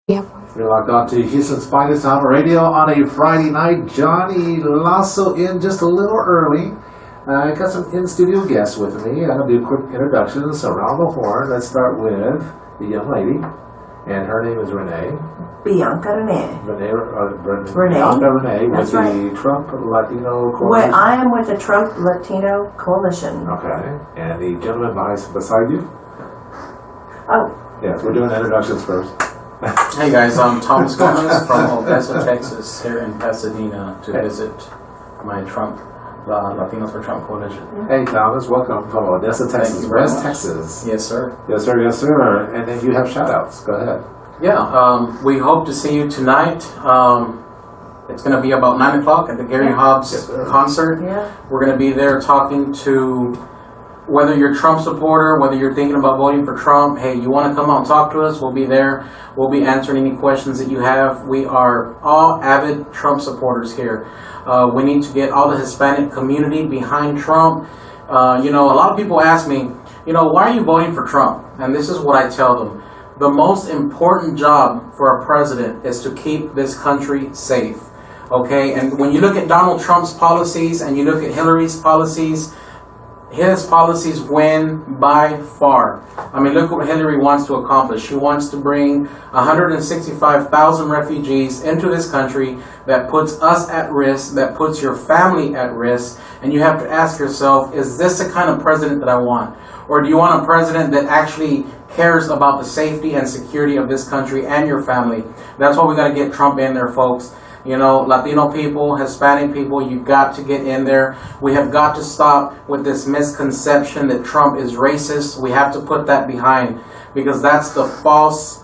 Yep. We're locked on to Houston's finest on radio on a Friday night. Johnny Lasso in just a little early. I got some in-studio guests with me. I'm going to do quick introductions around the horn. Let's start with the young lady, and her name is Renee. Bianca Renee. Bianca Renee That's with right. the Trump Latino Well, Coalition. I am with the Trump Latino Coalition. Okay, and the gentleman beside you? Oh, Yes, we're doing introductions first. Hey guys, I'm Thomas Gomez from Odessa, Texas, here in Pasadena to visit my Latinos for Trump Coalition. Hey Thomas, welcome from Odessa, Texas, you very West much. Texas. Yes, sir. Yes, sir, yes, sir. And then you have shout-outs. Go ahead. Yeah, we hope to see you tonight. It's going to be about 9 o'clock at the Gary Hobbs Yes, sir. concert. yeah. We're going to be there talking to whether you're a Trump supporter, whether you're thinking about voting for Trump. Hey, you want to come out and talk to us? We'll be there. We'll be answering any questions that you have. We are all avid Trump supporters here. We need to get all the Hispanic community behind Trump. A lot of people ask me, why are you voting for Trump? And this is what I tell them. The most important job for a president is to keep this country safe. Okay? And when you look at Donald Trump's policies and you look at Hillary's policies, his policies win by far. I mean, look what Hillary wants to accomplish. She wants to bring 165,000 refugees into this country. That puts us at risk, that puts your family at risk. And you have to ask yourself, is this the kind of president that I want? Or do you want a president that actually cares about the safety and security of this country and your family? That's why we got to get Trump in there, folks. Latino people, Hispanic people, you've got to get in there. We have got to stop with this misconception that Trump is racist. We have to put that behind, because that's the false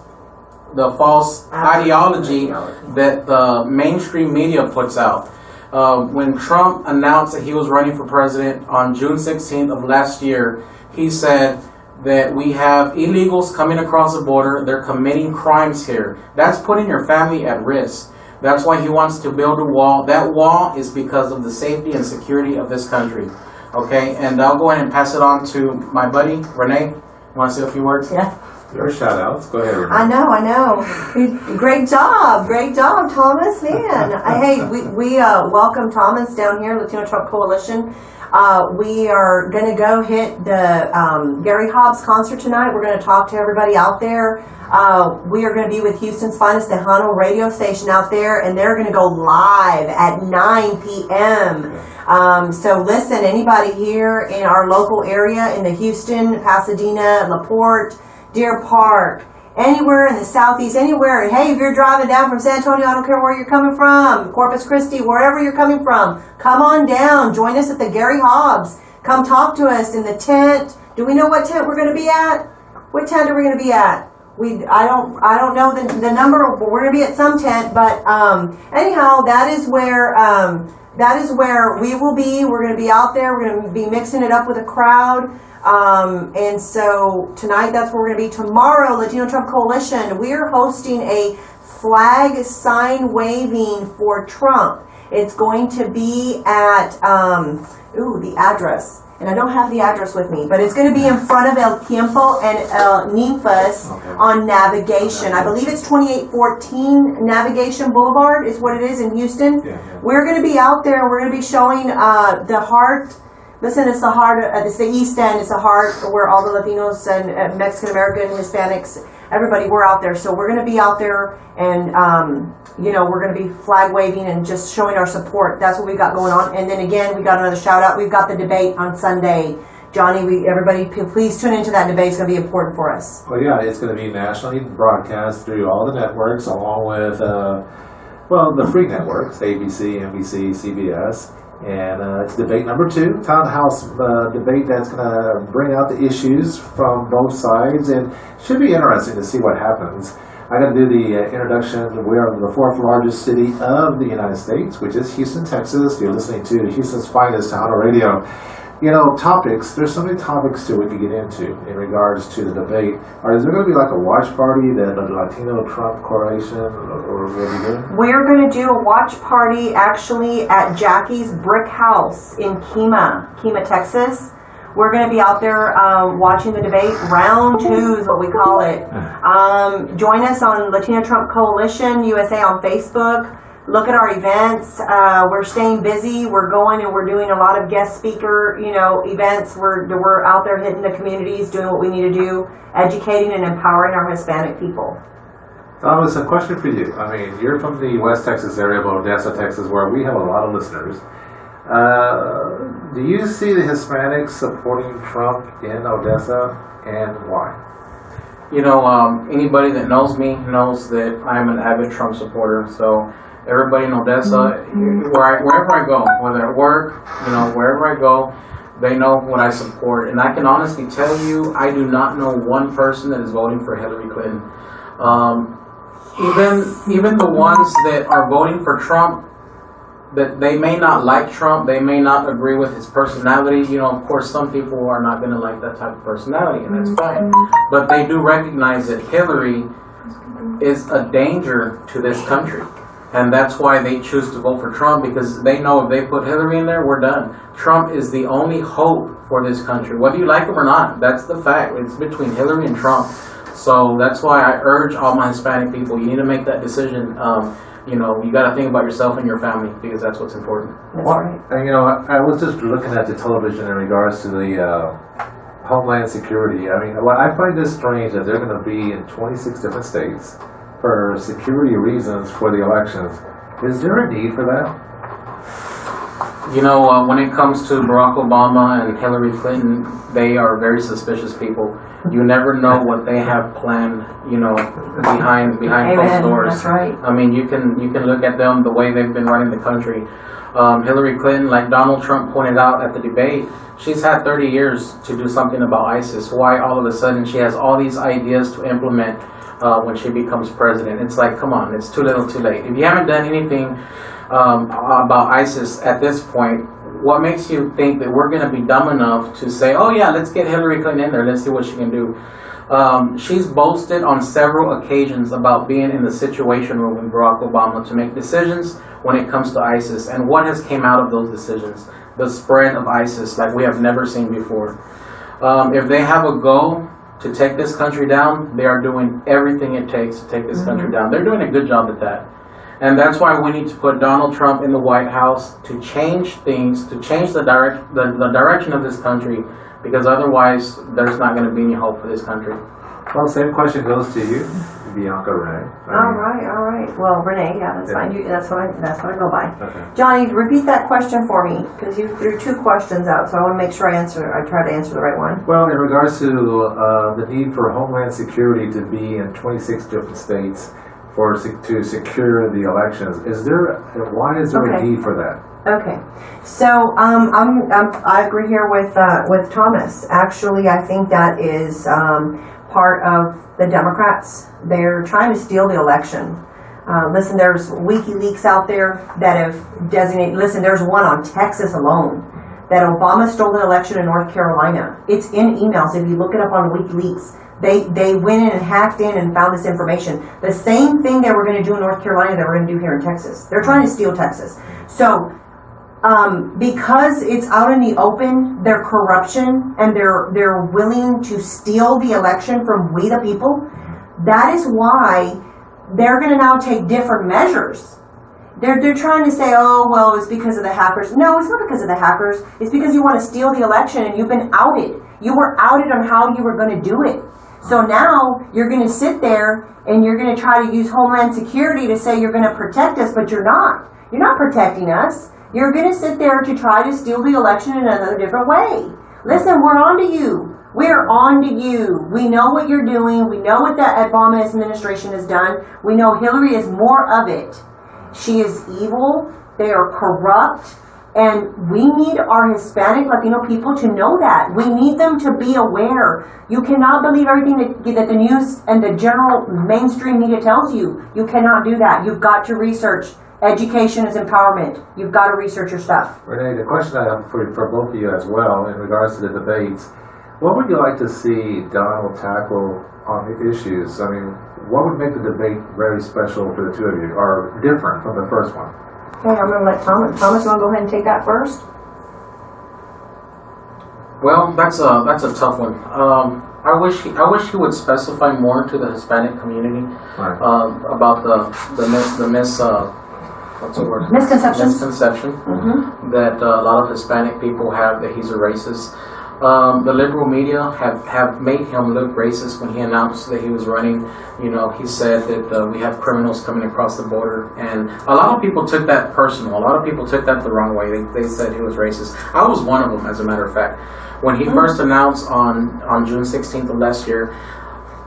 ideology that the mainstream media puts out. When Trump announced that he was running for president on June 16th of last year, he said that we have illegals coming across the border. They're committing crimes here. That's putting your family at risk. That's why he wants to build a wall. That wall is because of the safety and security of this country. Okay, and I'll go ahead and pass it on to my buddy, Renee. You want to say a few words? Yeah. Your shout-outs. Go ahead, Renee. I know. Great job, Thomas, man. Hey, we welcome Thomas down here, Latino Trump Coalition. We are going to go hit the Gary Hobbs concert tonight. We're going to talk to everybody out there. We are going to be with Houston's finest Tejano radio station out there, and they're going to go live at 9 p.m. So listen, anybody here in our local area, in the Houston, Pasadena, LaPorte, Deer Park, anywhere in the southeast, anywhere. Hey, if you're driving down from San Antonio, I don't care where you're coming from, Corpus Christi, wherever you're coming from, come on down. Join us at the Gary Hobbs. Come talk to us in the tent. Do we know what tent we're going to be at? What tent are we going to be at? I don't know the number, but we're going to be at some tent. But anyhow, that is where we will be. We're going to be out there. We're going to be mixing it up with a crowd. And so tonight, that's where we're going to be. Tomorrow, Latino Trump Coalition, we're hosting a flag sign waving for Trump. It's going to be at, the address. And I don't have the address with me, but it's going to be in front of El Tiempo and El Ninfas on Navigation. I believe it's 2814 Navigation Boulevard is what it is in Houston. Yeah. We're going to be out there. We're going to be showing the heart. Listen, it's the heart. It's the East End. It's the heart where all the Latinos and Mexican American, Hispanics, everybody, we're out there. So we're going to be out there, and we're going to be flag waving and just showing our support. That's what we got going on. And then again, we got another shout out. We've got the debate on Sunday. Johnny, everybody, please tune into that debate. It's going to be important for us. Well, yeah, it's going to be nationally broadcast through all the networks, along with, the free networks, ABC, NBC, CBS. And it's debate number 2, townhouse debate that's going to bring out the issues from both sides, and should be interesting to see what happens. I'm going to do the introduction. We are the 4th largest city of the United States, which is Houston, Texas. You're listening to Houston's finest Tejano radio. Topics, there's so many topics we could get into in regards to the debate. Is there going to be like a watch party that the Latino Trump Coalition or will be doing? We're going to do a watch party actually at Jackie's Brick House in Kemah, Texas. We're going to be out there watching the debate. Round 2 is what we call it. Join us on Latino Trump Coalition USA on Facebook. Look at our events. We're staying busy. We're going and we're doing a lot of guest speaker, events. We're out there hitting the communities, doing what we need to do, educating and empowering our Hispanic people. Thomas, a question for you. I mean, you're from the West Texas area of Odessa, Texas, where we have a lot of listeners. Do you see the Hispanics supporting Trump in Odessa, and why? Anybody that knows me knows that I'm an avid Trump supporter. So everybody in Odessa, wherever I go, whether at work, wherever I go, they know what I support. And I can honestly tell you, I do not know one person that is voting for Hillary Clinton. Even the ones that are voting for Trump, that they may not like Trump, they may not agree with his personality. Of course, some people are not going to like that type of personality, and that's fine. But they do recognize that Hillary is a danger to this country. And that's why they choose to vote for Trump, because they know if they put Hillary in there, we're done. Trump is the only hope for this country, whether you like him or not. That's the fact. It's between Hillary and Trump. So that's why I urge all my Hispanic people, you need to make that decision. You got to think about yourself and your family, because that's what's important. That's right. And I was just looking at the television in regards to the Homeland Security. I mean, I find this strange that they're going to be in 26 different states for security reasons for the elections. Is there a need for that? When it comes to Barack Obama and Hillary Clinton, they are very suspicious people. You never know what they have planned, behind closed doors. That's right. I mean, you can look at them the way they've been running the country. Hillary Clinton, like Donald Trump pointed out at the debate, she's had 30 years to do something about ISIS. Why all of a sudden she has all these ideas to implement when she becomes president? It's like, come on, it's too little too late. If you haven't done anything about ISIS at this point, what makes you think that we're going to be dumb enough to say, oh yeah, let's get Hillary Clinton in there, let's see what she can do? She's boasted on several occasions about being in the Situation Room with Barack Obama to make decisions when it comes to ISIS. And what has came out of those decisions? The spread of ISIS like we have never seen before. If they have a goal to take this country down, they are doing everything it takes to take this country down. They're doing a good job at that. And that's why we need to put Donald Trump in the White House to change things, to change the direction of this country, because otherwise there's not going to be any hope for this country. Well, same question goes to you, Bianca, Renee. All right. Well, Renee, yeah, that's fine. That's what I go by. Okay. Johnny, repeat that question for me, because you threw 2 questions out, so I want to make sure I try to answer the right one. Well, in regards to the need for Homeland Security to be in 26 different states to secure the elections, why is there a need for that? Okay, so I agree here with Thomas. Actually, I think that is part of the Democrats. They're trying to steal the election. Listen, there's WikiLeaks out there that have designated. Listen, there's one on Texas alone that Obama stole the election in North Carolina. It's in emails. If you look it up on WikiLeaks, they went in and hacked in and found this information. The same thing they were going to do in North Carolina, they were going to do here in Texas. They're trying to steal Texas. So, because it's out in the open, their corruption, and they're willing to steal the election from we the people, that is why they're going to now take different measures. They're trying to say, oh, well, it's because of the hackers. No, it's not because of the hackers. It's because you want to steal the election and you've been outed. You were outed on how you were going to do it. So now you're going to sit there and you're going to try to use Homeland Security to say you're going to protect us, but you're not. You're not protecting us. You're going to sit there to try to steal the election in another different way. Listen, we're on to you. We're on to you. We know what you're doing. We know what the Obama administration has done. We know Hillary is more of it. She is evil. They are corrupt. And we need our Hispanic, Latino people to know that. We need them to be aware. You cannot believe everything that the news and the general mainstream media tells you. You cannot do that. You've got to research. Education is empowerment. You've got to research your stuff. Renee, the question I have for both of you as well in regards to the debates, what would you like to see Donald tackle on the issues? I mean, what would make the debate very special for the two of you, or different from the first one? Okay, I'm going to let Thomas, you want to go ahead and take that first? Well, that's a tough one. I wish he would specify more to the Hispanic community Right. about the what's the word? Misconceptions. Misconception Mm-hmm. that a lot of Hispanic people have that he's a racist. The liberal media have made him look racist when he announced that he was running. You know, he said that we have criminals coming across the border, and a lot of people took that personal. A lot of people took that the wrong way. They said he was racist. I was one of them, as a matter of fact. When he first announced on June 16th of last year,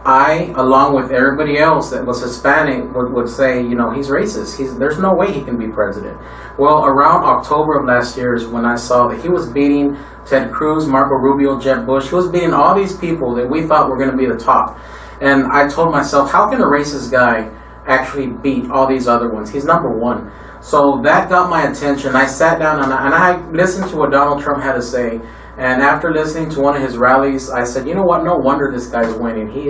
I, along with everybody else that was Hispanic, would say, you know, he's racist. There's no way he can be president. Well, around October of last year is when I saw that he was beating Ted Cruz, Marco Rubio, Jeb Bush. He was beating all these people that we thought were going to be the top. And I told myself, how can a racist guy actually beat all these other ones? He's number one. So that got my attention. I sat down and I listened to what Donald Trump had to say. And after listening to one of his rallies, I said, you know what? No wonder this guy's winning. He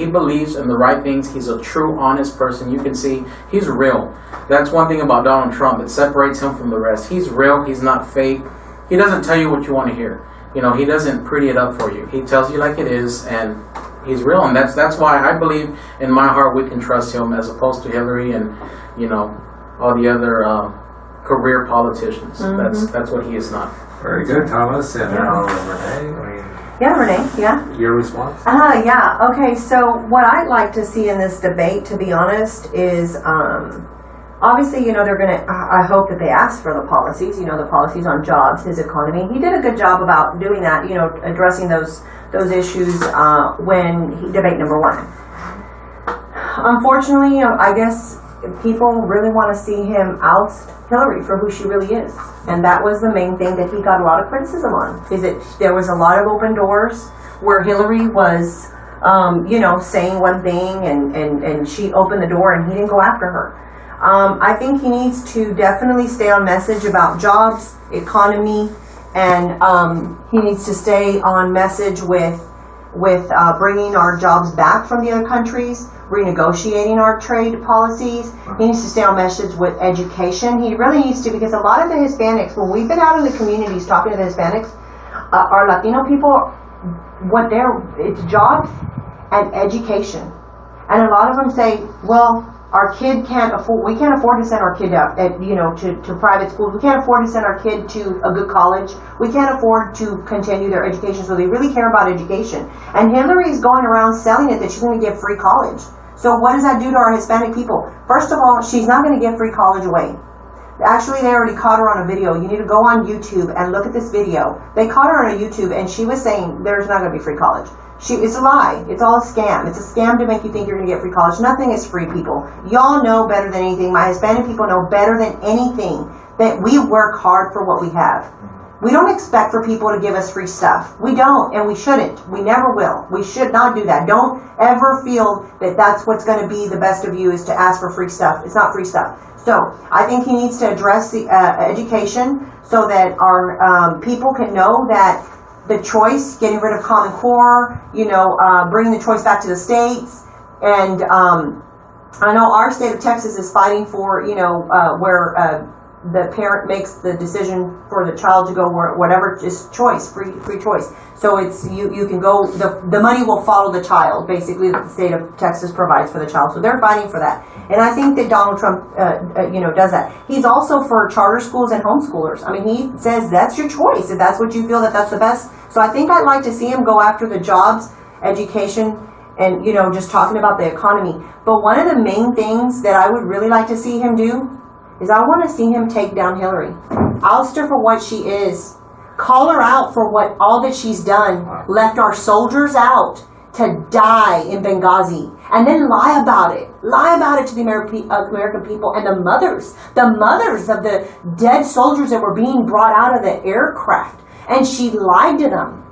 believes in the right things. He's a true, honest person. You can see he's real. That's one thing about Donald Trump that separates him from the rest. He's real. He's not fake. He doesn't tell you what you want to hear. You know, he doesn't pretty it up for you. He tells you like it is, and he's real. And that's why I believe in my heart we can trust him as opposed to Hillary and, you know, all the other career politicians. Mm-hmm. That's what he is not. Very good, Thomas. And now Renee, Yeah, Renee, yeah. your response? Yeah. Okay, so what I'd like to see in this debate, to be honest, is obviously, you know, they're going to, I hope that they ask for the policies, you know, the policies on jobs, his economy. He did a good job about doing that, you know, addressing those issues debate number one. Unfortunately, I guess people really want to see him oust Hillary for who she really is. And that was the main thing that he got a lot of criticism on, is that there was a lot of open doors where Hillary was, you know, saying one thing and she opened the door and he didn't go after her. I think he needs to definitely stay on message about jobs, economy, and he needs to stay on message with bringing our jobs back from the other countries, renegotiating our trade policies. He needs to stay on message with education. He really needs to, because a lot of the Hispanics, when we've been out in the communities talking to the Hispanics, our Latino people, it's jobs and education. And a lot of them say, well, our kid we can't afford to send our kid out to private schools. We can't afford to send our kid to a good college. We can't afford to continue their education. So they really care about education. And Hillary is going around selling it that she's going to give free college. So what does that do to our Hispanic people? First of all, she's not going to give free college away. Actually, they already caught her on a video. You need to go on YouTube and look at this video. They caught her on a YouTube and she was saying there's not going to be free college. It's a lie. It's all a scam. It's a scam to make you think you're going to get free college. Nothing is free, people. Y'all know better than anything. My Hispanic people know better than anything that we work hard for what we have. We don't expect for people to give us free stuff. We don't, and we shouldn't. We never will. We should not do that. Don't ever feel that that's what's going to be the best of you is to ask for free stuff. It's not free stuff. So I think he needs to address the education so that our people can know that the choice, getting rid of Common Core, bringing the choice back to the states. And I know our state of Texas is fighting for, where the parent makes the decision for the child to go whatever, just choice, free choice. So it's you can go, the money will follow the child, basically, that the state of Texas provides for the child. So they're fighting for that. And I think that Donald Trump, does that. He's also for charter schools and homeschoolers. I mean, he says that's your choice if that's what you feel that's the best. So I think I'd like to see him go after the jobs, education, and, just talking about the economy. But one of the main things that I would really like to see him do is I want to see him take down Hillary. Oust her for what she is. Call her out for all that she's done. Left our soldiers out to die in Benghazi. And then lie about it. Lie about it to the American people and the mothers of the dead soldiers that were being brought out of the aircraft. And she lied to them.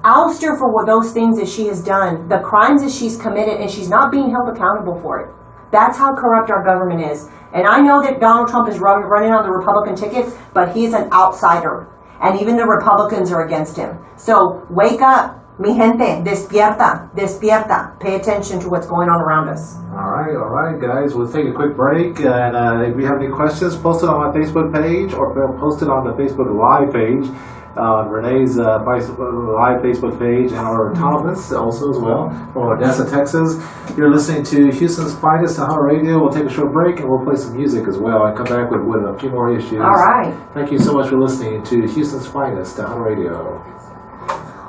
Oust her for those things that she has done, the crimes that she's committed, and she's not being held accountable for it. That's how corrupt our government is. And I know that Donald Trump is running on the Republican ticket, but he is an outsider. And even the Republicans are against him. So wake up, mi gente, despierta, despierta. Pay attention to what's going on around us. All right, guys. We'll take a quick break. And if you have any questions, post it on my Facebook page or post it on the Facebook Live page. on Renee's live Facebook page, and our Thomas also as well from Odessa, Texas. You're listening to Houston's finest Tejano Radio. We'll take a short break and we'll play some music as well and come back with a few more issues. All right. Thank you so much for listening to Houston's finest Tejano Radio.